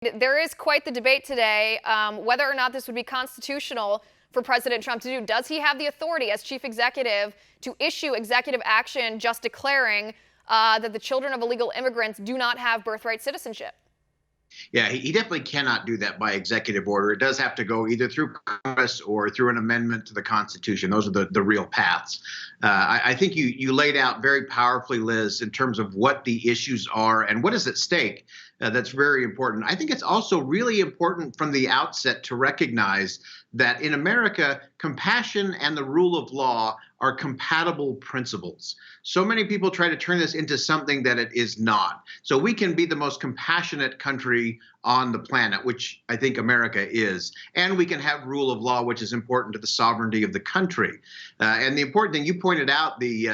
There is quite the debate today whether or not this would be constitutional for President Trump to do. Does he have the authority as chief executive to issue executive action just declaring that the children of illegal immigrants do not have birthright citizenship? Yeah, he definitely cannot do that by executive order. It does have to go either through Congress or through an amendment to the Constitution. Those are the real paths. I think you laid out very powerfully, Liz, in terms of what the issues are and what is at stake. That's very important. I think it's also really important from the outset to recognize that in America, compassion and the rule of law are compatible principles. So many people try to turn this into something that it is not. So we can be the most compassionate country on the planet, which I think America is, and we can have rule of law, which is important to the sovereignty of the country. And the important thing you pointed out, the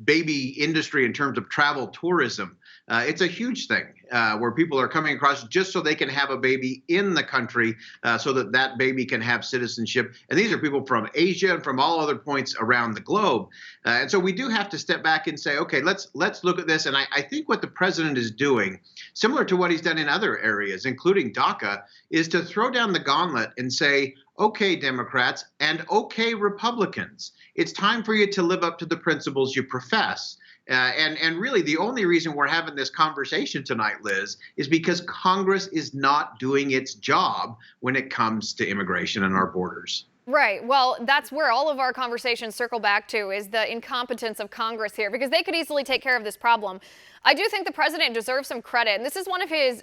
baby industry in terms of travel tourism. It's a huge thing where people are coming across just so they can have a baby in the country so that that baby can have citizenship. And these are people from Asia and from all other points around the globe. And so we do have to step back and say, okay, let's look at this. And I think what the president is doing, similar to what he's done in other areas, including DACA, is to throw down the gauntlet and say, okay, Democrats and okay, Republicans, it's time for you to live up to the principles you profess. And really, the only reason we're having this conversation tonight, Liz, is because Congress is not doing its job when it comes to immigration and our borders. Right. Well, that's where all of our conversations circle back to, is the incompetence of Congress here, because they could easily take care of this problem. I do think the president deserves some credit, and this is one of his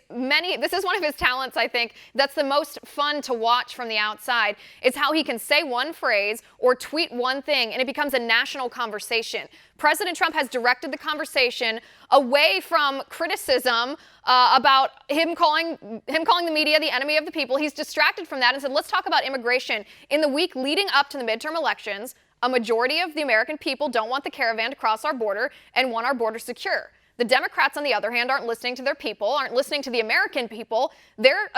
talents, I think, that's the most fun to watch from the outside. It's how he can say one phrase or tweet one thing, and it becomes a national conversation. President Trump has directed the conversation away from criticism about him calling the media the enemy of the people. He's distracted from that and said, let's talk about immigration. In the week leading up to the midterm elections, a majority of the American people don't want the caravan to cross our border and want our border secure. The Democrats, on the other hand, aren't listening to their people, aren't listening to the American people. They're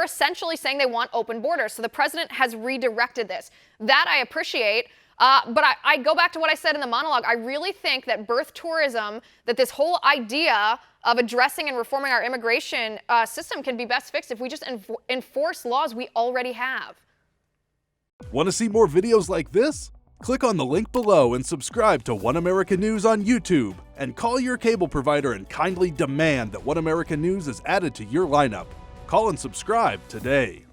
essentially saying they want open borders. So the president has redirected this. That I appreciate. But I go back to what I said in the monologue. I really think that birth tourism, that this whole idea of addressing and reforming our immigration system can be best fixed if we just enforce laws we already have. Want to see more videos like this? Click on the link below and subscribe to One American News on YouTube. And call your cable provider and kindly demand that One American News is added to your lineup. Call and subscribe today.